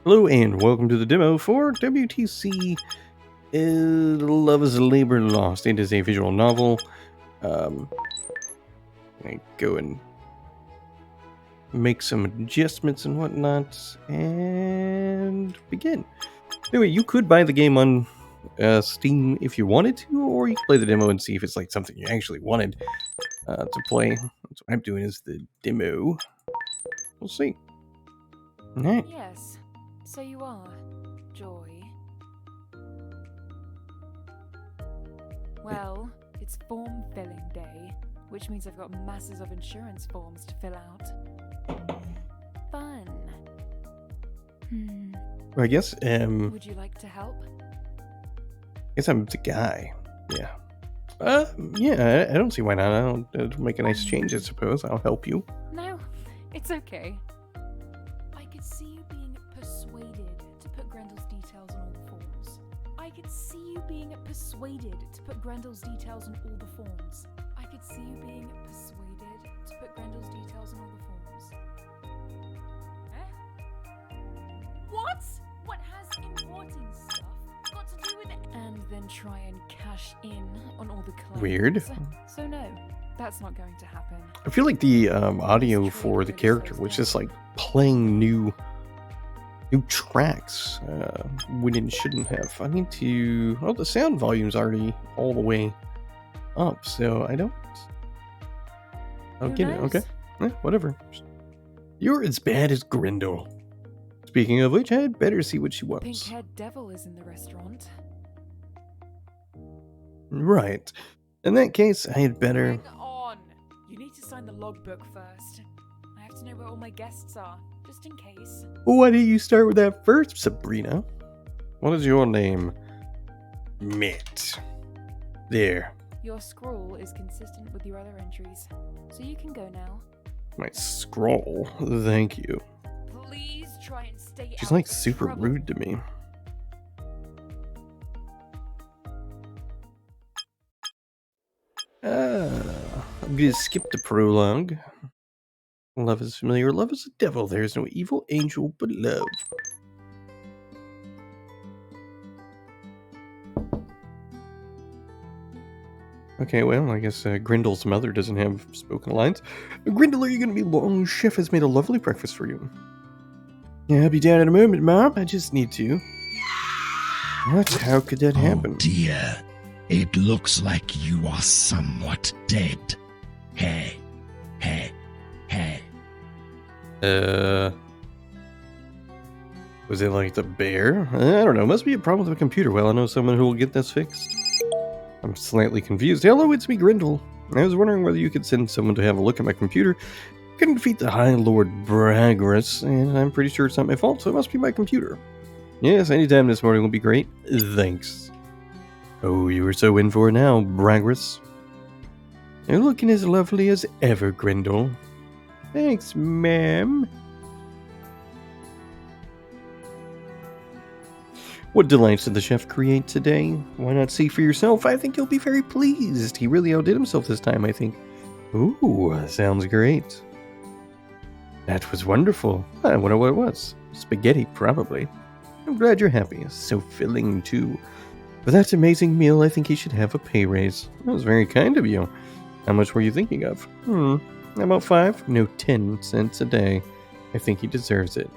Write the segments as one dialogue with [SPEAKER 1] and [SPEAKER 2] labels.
[SPEAKER 1] Hello and welcome to the demo for WTC Love is Labor Lost. It is a visual novel. I go and make some adjustments and whatnot and begin. Anyway, you could buy the game on Steam if you wanted to, or you could play the demo and see if it's like something you actually wanted to play. That's what I'm doing is the demo. We'll see. Alright.
[SPEAKER 2] Yes, so you are, Joy. Well, it's form filling day, which means I've got masses of insurance forms to fill out. Fun.
[SPEAKER 1] I guess,
[SPEAKER 2] Would you like to help?
[SPEAKER 1] I guess I'm the guy. Yeah. Yeah, I don't see why not. It'll make a nice change, I suppose. I'll help you.
[SPEAKER 2] No, it's okay. I could see you being persuaded to put Grendel's details on all the forms. I could see you being persuaded to put Grendel's details on all the forms. I could see you being persuaded to put Grendel's details on all the forms. What? What has important stuff got to do with it? And then try and cash in on all the claims.
[SPEAKER 1] Weird.
[SPEAKER 2] So no, that's not going to happen.
[SPEAKER 1] I feel like the audio for the character was just like playing new tracks when it shouldn't have. I need to. Oh, the sound volume's already all the way up, so I don't. I'll get it. Okay, whatever. You're as bad as Grendel. Speaking of which, I'd better see what she wants.
[SPEAKER 2] Pink-haired devil is in the restaurant.
[SPEAKER 1] Right. In that case, I had better.
[SPEAKER 2] Hang on. You need to sign the logbook first. I have to know where all my guests are, just in case.
[SPEAKER 1] Why do you start with that first, Sabrina? What is your name? Mitt. There.
[SPEAKER 2] Your scroll is consistent with your other entries, so you can go now.
[SPEAKER 1] My scroll? Thank you.
[SPEAKER 2] Please try and stay
[SPEAKER 1] She's
[SPEAKER 2] out
[SPEAKER 1] like
[SPEAKER 2] of
[SPEAKER 1] super
[SPEAKER 2] trouble.
[SPEAKER 1] rude to me. I'm gonna skip the prologue. Love is familiar. Love is a devil. There is no evil angel but love. Okay, well, I guess Grendel's mother doesn't have spoken lines. Grendel, are you gonna be long? Chef has made a lovely breakfast for you. Yeah, I'll be down in a moment, Mom. I just need to. What? How could that happen?
[SPEAKER 3] Oh dear. It looks like you are somewhat dead. Hey.
[SPEAKER 1] Was it like the bear? I don't know. Must be a problem with the computer. Well, I know someone who will get this fixed. I'm slightly confused. Hello, it's me, Grendel. I was wondering whether you could send someone to have a look at my computer. I couldn't defeat the High Lord Bragrus, and I'm pretty sure it's not my fault, so it must be my computer. Yes, anytime this morning will be great. Thanks. Oh, you are so in for it now, Bragrus. You're looking as lovely as ever, Grendel. Thanks, ma'am. What delights did the chef create today? Why not see for yourself? I think you'll be very pleased. He really outdid himself this time, I think. Ooh, sounds great. That was wonderful. I wonder what it was. Spaghetti, probably. I'm glad you're happy. So filling, too. For that amazing meal, I think he should have a pay raise. That was very kind of you. How much were you thinking of? About 5? No, 10 cents a day. I think he deserves it.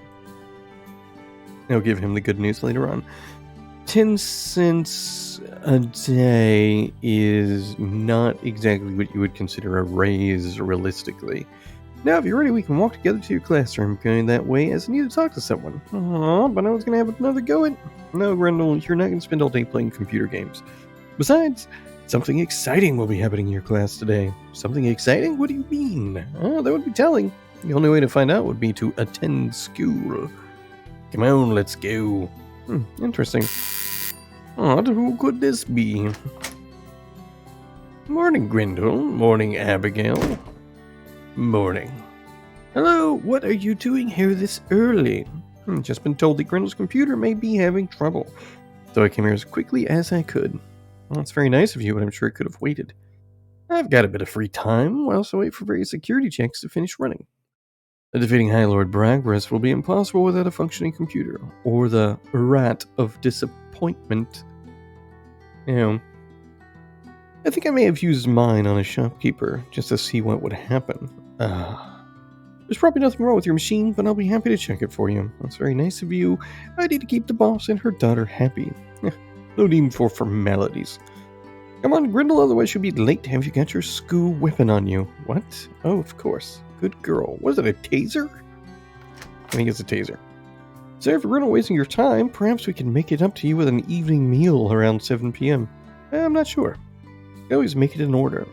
[SPEAKER 1] I'll give him the good news later on. 10 cents a day is not exactly what you would consider a raise realistically. Now, if you're ready, we can walk together to your classroom. Going that way as I need to talk to someone. But I was going to have another go at... No, Grendel, you're not going to spend all day playing computer games. Besides, something exciting will be happening in your class today. Something exciting? What do you mean? That would be telling. The only way to find out would be to attend school. Come on, let's go. Interesting. Who could this be? Morning, Grendel. Morning, Abigail. Morning. Hello, what are you doing here this early? Just been told that Grendel's computer may be having trouble, so I came here as quickly as I could. Well, it's very nice of you, but I'm sure it could have waited. I've got a bit of free time, while I also wait for various security checks to finish running. Defeating High Lord Bragress will be impossible without a functioning computer, or the rat of disappointment. I think I may have used mine on a shopkeeper, just to see what would happen. There's probably nothing wrong with your machine, but I'll be happy to check it for you. That's very nice of you. I need to keep the boss and her daughter happy. No need for formalities. Come on, Grindel, otherwise you'll be late. Have you got your school weapon on you? What? Oh, of course. Good girl. Was it a taser? I think it's a taser. So if we're not wasting your time, perhaps we can make it up to you with an evening meal around 7 p.m. I'm not sure. You always make it in order.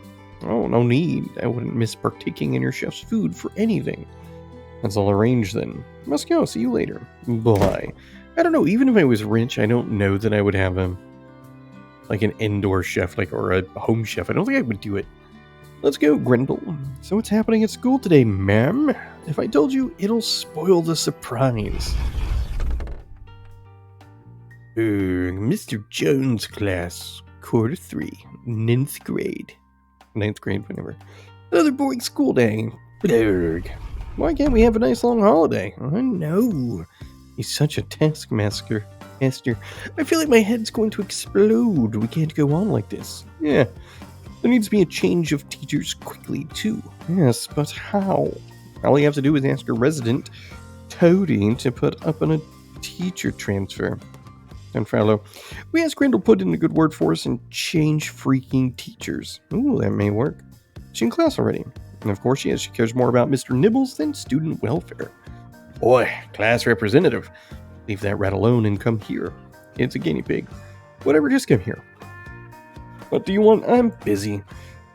[SPEAKER 1] Oh, no need. I wouldn't miss partaking in your chef's food for anything. That's all arranged then. Must go. See you later. Bye. I don't know. Even if I was rich, I don't know that I would have an indoor chef, or a home chef. I don't think I would do it. Let's go, Grindel. So what's happening at school today, ma'am? If I told you, it'll spoil the surprise. Mr. Jones' class, quarter 3, 9th grade. 9th grade, whatever. Another boring school day. Blurg. Why can't we have a nice long holiday? I know. He's such a taskmaster. I feel like my head's going to explode. We can't go on like this. Yeah. There needs to be a change of teachers quickly, too. Yes, but how? All you have to do is ask your resident, Toady, to put up on a teacher transfer. And Fallow, we asked Grindel put in a good word for us and change freaking teachers. Ooh, that may work. She's in class already. And of course she is. She cares more about Mr. Nibbles than student welfare. Boy, class representative. Leave that rat alone and come here. It's a guinea pig. Whatever, just come here. What do you want? I'm busy.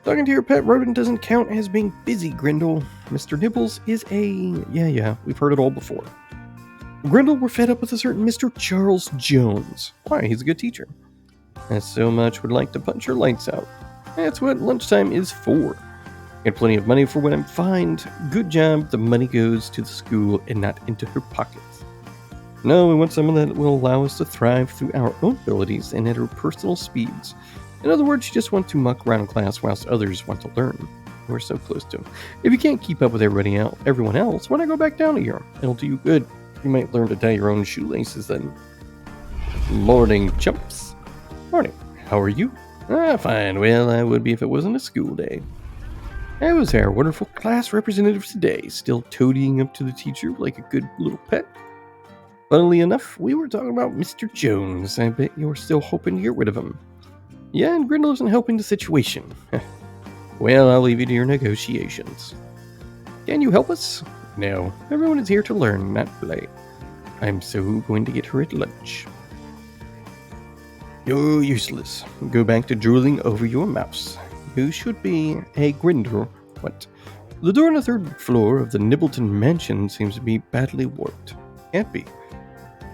[SPEAKER 1] Talking to your pet rodent doesn't count as being busy, Grindel. Mr. Nibbles is a... Yeah, we've heard it all before. Grindel, we're fed up with a certain Mr. Charles Jones. Why? He's a good teacher. I so much would like to punch your lights out. That's what lunchtime is for. Get plenty of money for when I'm fined. Good job. The money goes to the school and not into her pockets. No, we want someone that will allow us to thrive through our own abilities and at our personal speeds. In other words, you just want to muck around class whilst others want to learn. We're so close to. If you can't keep up with everyone else, why not go back down a year? It'll do you good. You might learn to tie your own shoelaces then. Morning, chumps. Morning. How are you? Fine. Well, I would be if it wasn't a school day. I was our wonderful class representative today, still toadying up to the teacher like a good little pet. Funnily enough, we were talking about Mr. Jones. I bet you're still hoping to get rid of him. Yeah, and Grindel isn't helping the situation. Well, I'll leave you to your negotiations. Can you help us? No, everyone is here to learn, not play. I'm so going to get her at lunch. You're useless. Go back to drooling over your mouse. You should be a Grindel. What? The door on the 3rd floor of the Nibbleton mansion seems to be badly warped. Can't be.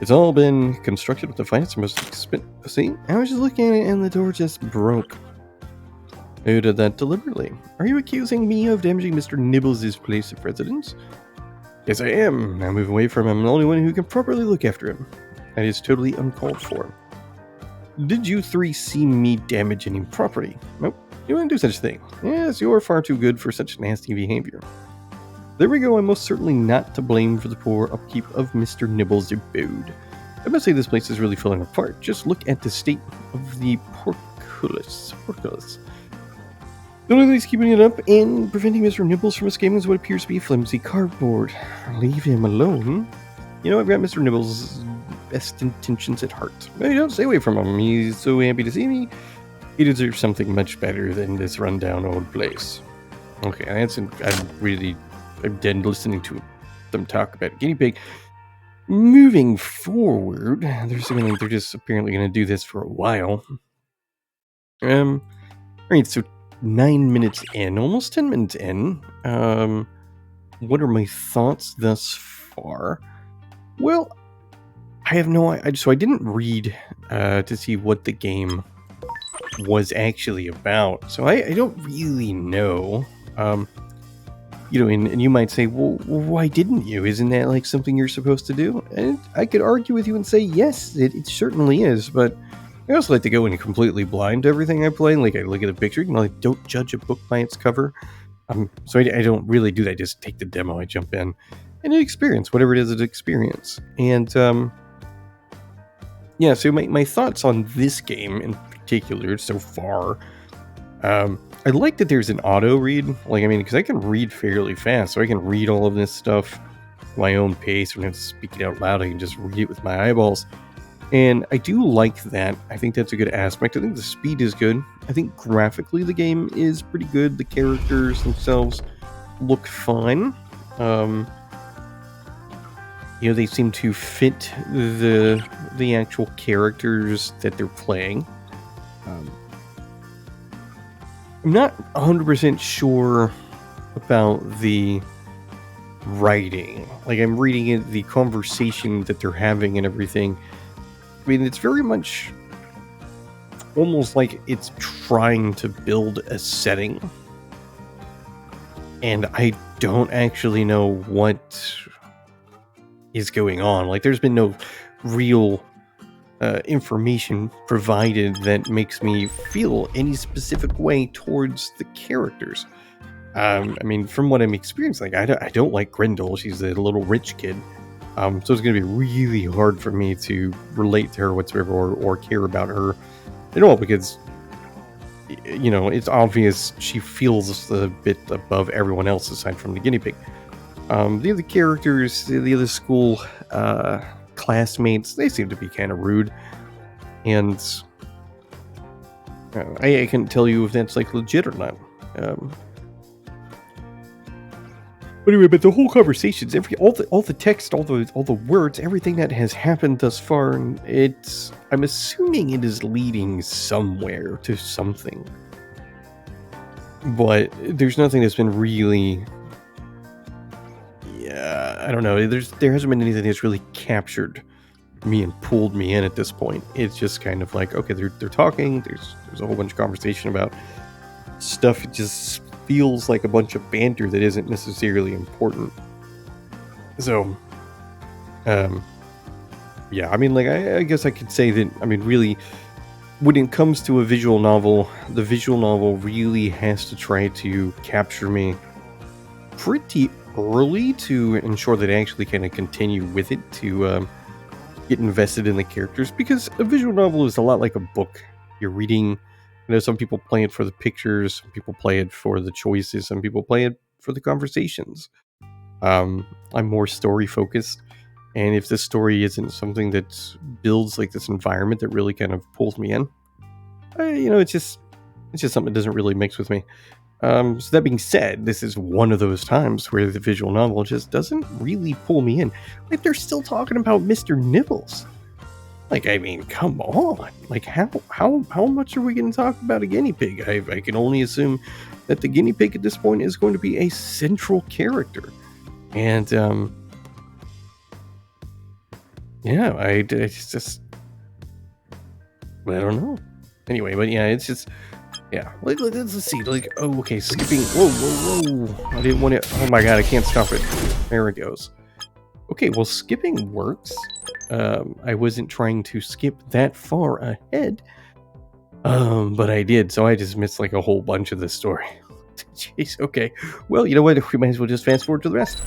[SPEAKER 1] It's all been constructed with the finest and most expensive. See, I was just looking at it and the door just broke. Who did that deliberately? Are you accusing me of damaging Mr. Nibbles' place of residence? Yes, I am. Now move away from him. I'm the only one who can properly look after him. That is totally uncalled for. Did you 3 see me damage any property? Nope. You wouldn't do such a thing. Yes, you're far too good for such nasty behavior. There we go. I'm most certainly not to blame for the poor upkeep of Mr. Nibbles' abode. I must say this place is really falling apart. Just look at the state of the portcullis. The only thing that's keeping it up and preventing Mr. Nibbles from escaping is what appears to be flimsy cardboard. Leave him alone. You know, I've got Mr. Nibbles' best intentions at heart. Hey, don't stay away from him. He's so happy to see me. He deserves something much better than this rundown old place. Okay, I'm done listening to them talk about guinea pig. Moving forward, they're just apparently going to do this for a while. Alright, so 9 minutes in, almost 10 minutes in. What are my thoughts thus far? Well, I have no idea. So I didn't read to see what the game was actually about. So I don't really know. And you might say, well, why didn't you? Isn't that like something you're supposed to do? And I could argue with you and say, yes, it certainly is. But I also like to go in completely blind to everything I play. Like I look at a picture, I don't judge a book by its cover. So I don't really do that. I just take the demo, I jump in, and experience whatever it is to experience. And yeah, so my thoughts on this game in particular so far, I like that there's an auto read. Like, I mean, because I can read fairly fast, so I can read all of this stuff at my own pace. When I have to speak it out loud, I can just read it with my eyeballs. And I do like that. I think that's a good aspect. I think the speed is good. I think graphically the game is pretty good. The characters themselves look fine. You know, they seem to fit the actual characters that they're playing. I'm not 100% sure about the writing. Like, I'm reading it, the conversation that they're having and everything. I mean, it's very much almost like it's trying to build a setting. And I don't actually know what is going on. Like, there's been no real information provided that makes me feel any specific way towards the characters. I mean, from what I'm experiencing, like, I don't like Grendel. She's a little rich kid. So it's going to be really hard for me to relate to her whatsoever or care about her at all, because, you know, it's obvious she feels a bit above everyone else aside from the guinea pig. The other characters, the other school classmates, they seem to be kind of rude. And I can't tell you if that's, like, legit or not. But anyway, but the whole conversations, all the text, all the words, everything that has happened thus far, I'm assuming it is leading somewhere to something. But there's nothing that's been really, I don't know. There hasn't been anything that's really captured me and pulled me in at this point. It's just kind of like, okay, they're talking. There's a whole bunch of conversation about stuff. It just feels like a bunch of banter that isn't necessarily important. So, yeah, I mean, like, I guess I could say that, I mean, really, when it comes to a visual novel, the visual novel really has to try to capture me pretty early to ensure that I actually kind of continue with it, to get invested in the characters, because a visual novel is a lot like a book. You're reading. You know, some people play it for the pictures, some people play it for the choices, some people play it for the conversations. I'm more story focused, and if the story isn't something that builds like this environment that really kind of pulls me in, you know, it's just something that doesn't really mix with me. So that being said, this is one of those times where the visual novel just doesn't really pull me in. Like, they're still talking about Mr. Nibbles. Like, I mean, come on. Like, how much are we going to talk about a guinea pig? I can only assume that the guinea pig at this point is going to be a central character. And, yeah, I just, I don't know. Anyway, but yeah, it's just, yeah. Let's see. Like, oh, okay, skipping. Whoa. I didn't want to, oh my god, I can't stop it. There it goes. Okay, well, skipping works. I wasn't trying to skip that far ahead, but I did, so I just missed like a whole bunch of the story. Jeez, okay. Well, you know what? We might as well just fast forward to the rest.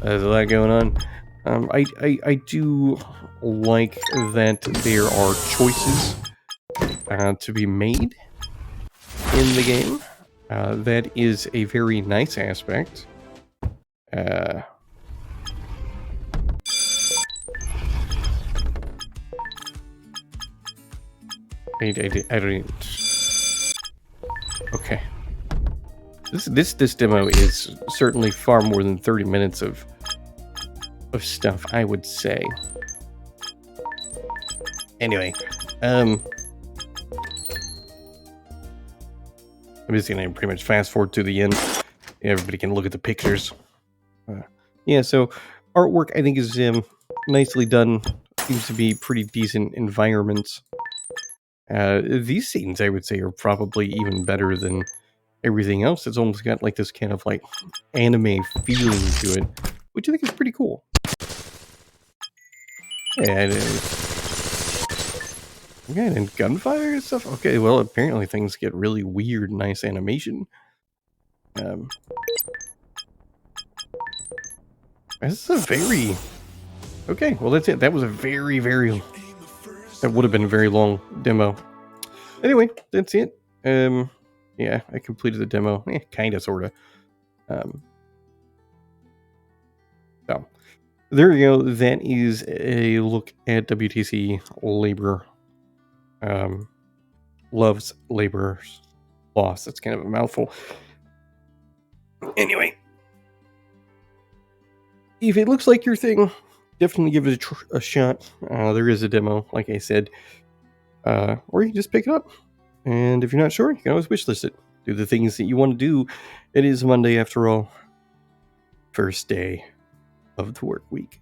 [SPEAKER 1] There's a lot going on. I do like that there are choices to be made in the game. That is a very nice aspect. I don't even... Okay. This demo is certainly far more than 30 minutes of stuff, I would say. Anyway, I'm just gonna pretty much fast forward to the end. Everybody can look at the pictures. Yeah, so artwork I think is nicely done. Seems to be pretty decent environments. These scenes, I would say, are probably even better than everything else. It's almost got like this kind of like anime feeling to it, which I think is pretty cool. Yeah, Okay, and gunfire and stuff? Okay, well, apparently things get really weird, nice animation. This is a very... Okay, well, that's it. That was a very, very... That would have been a very long demo. Anyway, that's it. Yeah, I completed the demo. Kinda, sorta. So, there you go. That is a look at WTC labor. Loves laborers lost. That's kind of a mouthful. Anyway, if it looks like your thing, definitely give it a shot. There is a demo, like I said. Or you can just pick it up. And if you're not sure, you can always wishlist it. Do the things that you want to do. It is Monday after all. First day of the work week.